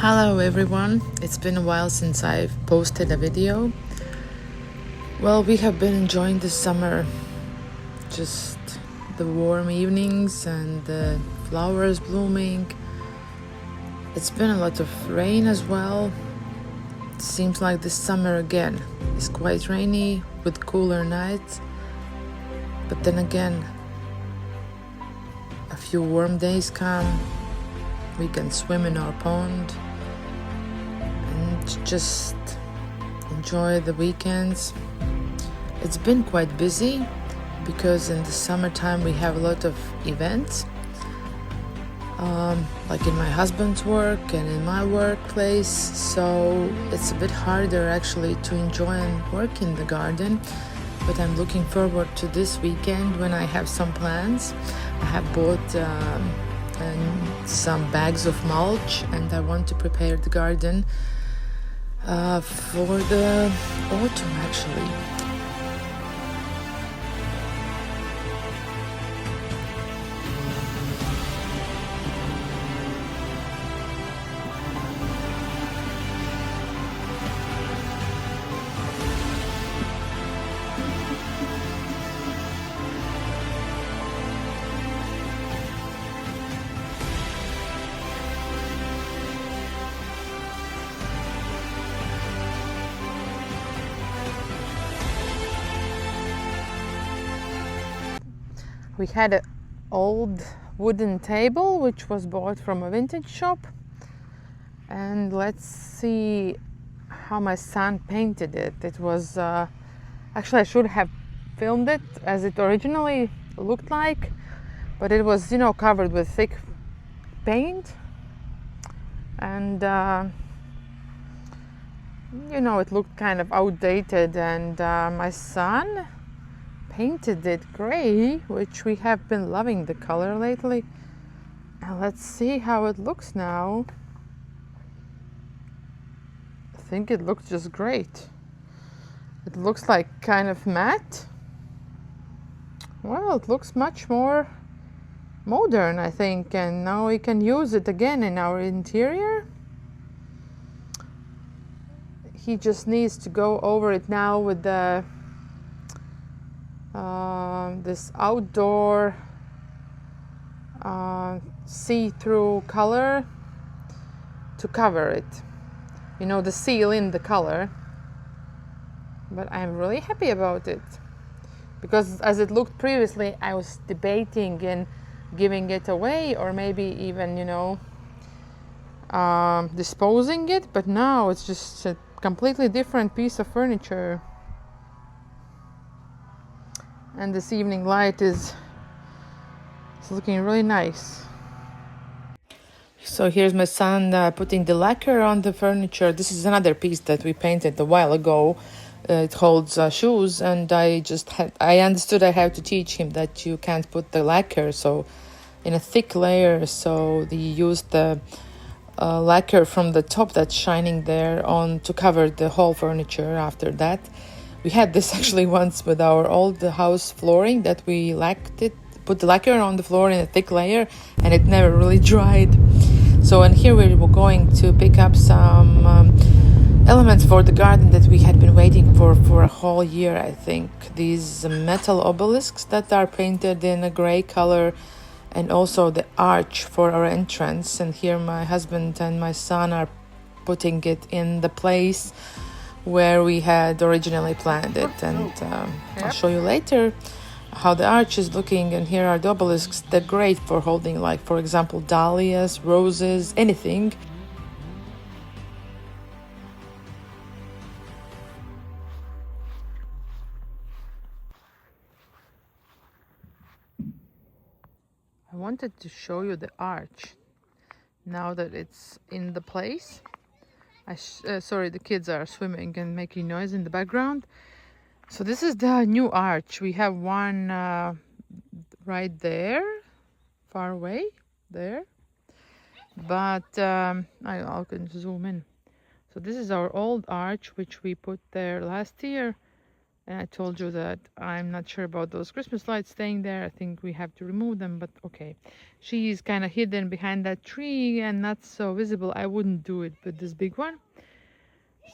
Hello everyone, it's been a while since I've posted a video. Well, we have been enjoying the summer, just the warm evenings and the flowers blooming. It's been a lot of rain as well. It seems like this summer again is quite rainy with cooler nights. But then again, a few warm days come, we can swim in our pond and just enjoy the weekends. It's been quite busy because in the summertime we have a lot of events, like in my husband's work and in my workplace, so it's a bit harder actually to enjoy and work in the garden. But I'm looking forward to this weekend when I have some plans. I have bought some bags of mulch and I want to prepare the garden for the autumn actually. We had an old wooden table which was bought from a vintage shop, and let's see how my son painted it. It was actually I should have filmed it as it originally looked like, but it was covered with thick paint, and it looked kind of outdated, and my son painted it gray, which we have been loving the color lately. And let's see how it looks now. I think it looks just great. It looks like kind of matte. Well, it looks much more modern, I think, and now we can use it again in our interior. He just needs to go over it now with the this outdoor see-through color to cover it, the seal in the color. But I'm really happy about it, because as it looked previously, I was debating in giving it away or maybe even disposing it, but now it's just a completely different piece of furniture. And this evening light is looking really nice. So here's my son putting the lacquer on the furniture. This is another piece that we painted a while ago. It holds shoes, and I understood I have to teach him that you can't put the lacquer so in a thick layer. So he used the lacquer from the top that's shining there on to cover the whole furniture after that. We had this actually once with our old house flooring, that we put the lacquer on the floor in a thick layer, and it never really dried. So, and here we were going to pick up some elements for the garden that we had been waiting for a whole year, I think. These metal obelisks that are painted in a gray color, and also the arch for our entrance. And here my husband and my son are putting it in the place where we had originally planned it, and I'll show you later how the arch is looking. And here are the obelisks. They're great for holding, like, for example, dahlias, roses, anything. I wanted to show you the arch now that it's in the place. Sorry, the kids are swimming and making noise in the background. So this is the new arch. We have one right there, far away there, but I can zoom in. So this is our old arch, which we put there last year, And I told you that I'm not sure about those Christmas lights staying there. I think we have to remove them, but okay. She's kind of hidden behind that tree and not so visible. I wouldn't do it with this big one.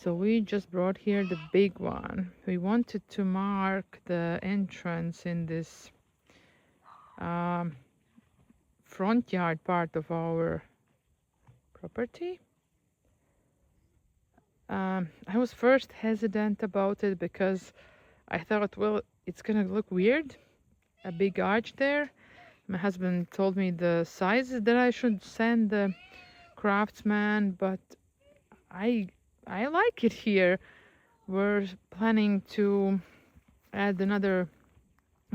So we just brought here the big one. We wanted to mark the entrance in this front yard part of our property. I was first hesitant about it because I thought, well, it's gonna look weird, a big arch there. My husband told me the sizes that I should send the craftsman, but I like it here. We're planning to add another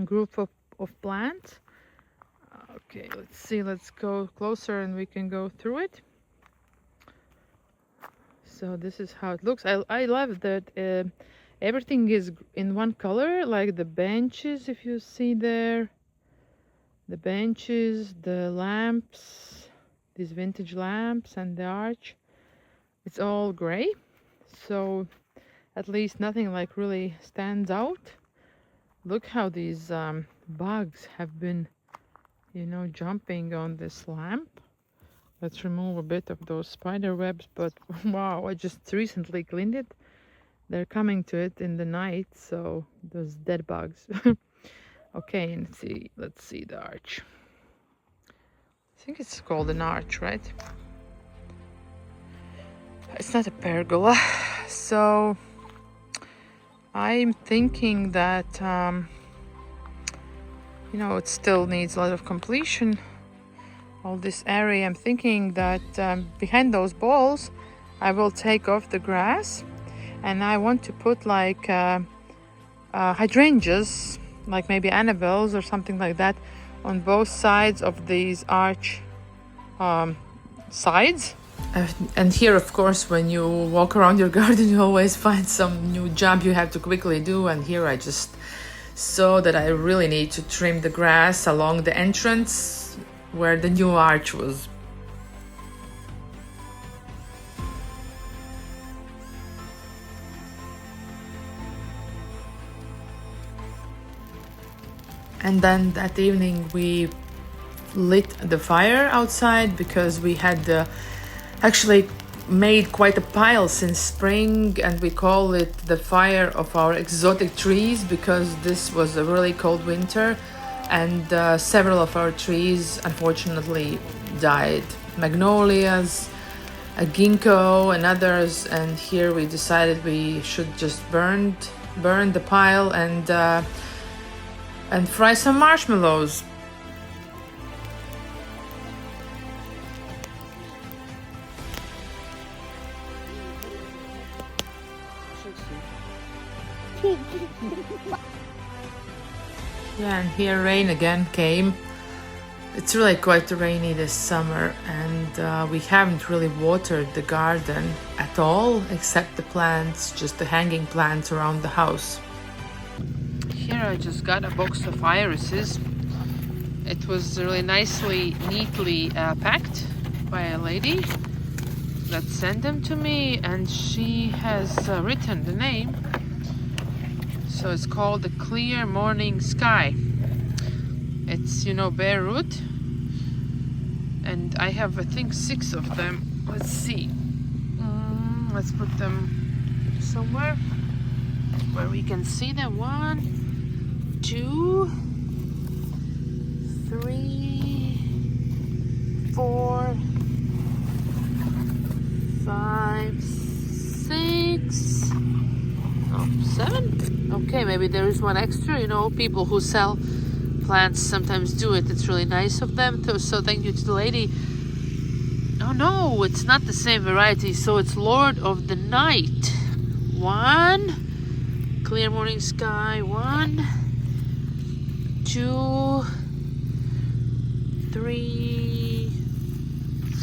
group of plants. Okay, let's see, let's go closer and we can go through it. So this is how it looks. I love that everything is in one color, like the benches, if you see there. The benches, the lamps, these vintage lamps, and the arch. It's all gray. So at least nothing like really stands out. Look how these bugs have been, you know, jumping on this lamp. Let's remove a bit of those spider webs, but wow, I just recently cleaned it. They're coming to it in the night, so those dead bugs. Okay, and let's see the arch. I think it's called an arch, right? It's not a pergola. So I'm thinking that, you know, it still needs a lot of completion. All this area, I'm thinking that behind those balls, I will take off the grass, and I want to put like hydrangeas, like maybe Annabelles or something like that, on both sides of these arch sides. And here, of course, when you walk around your garden, you always find some new job you have to quickly do. And here I just saw that I really need to trim the grass along the entrance where the new arch was. And then that evening we lit the fire outside because we had actually made quite a pile since spring, and we call it the fire of our exotic trees because this was a really cold winter, and several of our trees unfortunately died. Magnolias, a ginkgo and others, and here we decided we should just burn the pile and fry some marshmallows. Yeah, and here rain again came. It's really quite rainy this summer, and we haven't really watered the garden at all, except the plants, just the hanging plants around the house. Here I just got a box of irises. It was really neatly packed by a lady that sent them to me, and she has written the name. So it's called the Clear Morning Sky. It's, you know, bare root, and I have, I think, 6 of them. Let's see. Let's put them somewhere where we can see them. 1, 2, 3, 4, 5, 6, 7. Okay, maybe there is one extra. You know, people who sell plants sometimes do it. It's really nice of them. So thank you to the lady. Oh no, it's not the same variety. So it's Lord of the Night. 1, Clear Morning Sky. 1, 2, 3,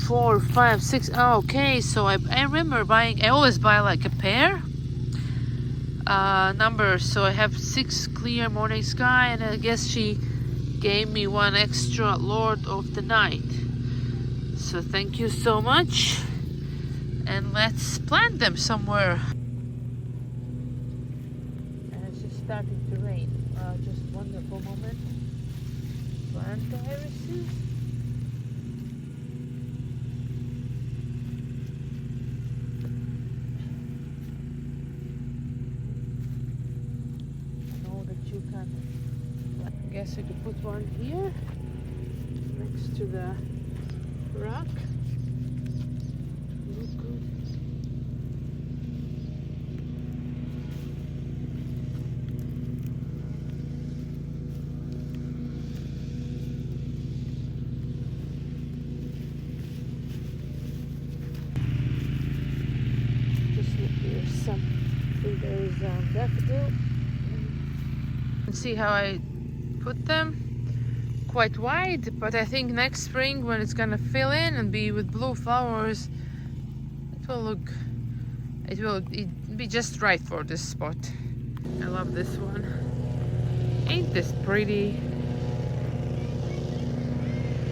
4, 5, 6. Oh, okay, so I remember buying. I always buy like a pair. Numbers, so I have 6 Clear Morning Sky, and I guess she gave me 1 extra Lord of the Night. So thank you so much, and let's plant them somewhere. And it's just starting to rain. Just wonderful moment. Plant irises. Know that you can. I guess you could put one here next to the rock. Look good. There's daffodil. See how I put them? Quite wide, but I think next spring when it's gonna fill in and be with blue flowers, it will be just right for this spot. I love this one. Ain't this pretty?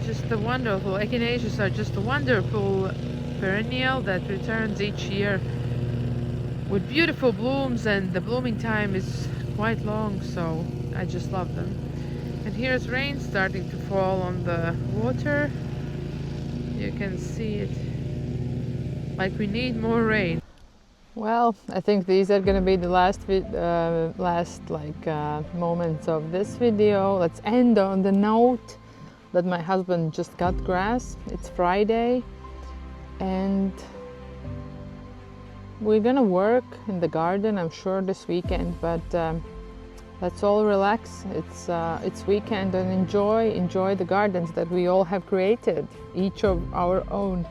Just a wonderful, echinaceas are just a wonderful perennial that returns each year with beautiful blooms, and the blooming time is quite long, so I just love them. And here's rain starting to fall on the water. You can see it. Like we need more rain. Well, I think these are gonna be the last moments of this video. Let's end on the note that my husband just cut grass. It's Friday, and we're gonna work in the garden, I'm sure, this weekend, but let's all relax. It's weekend and enjoy the gardens that we all have created, each of our own.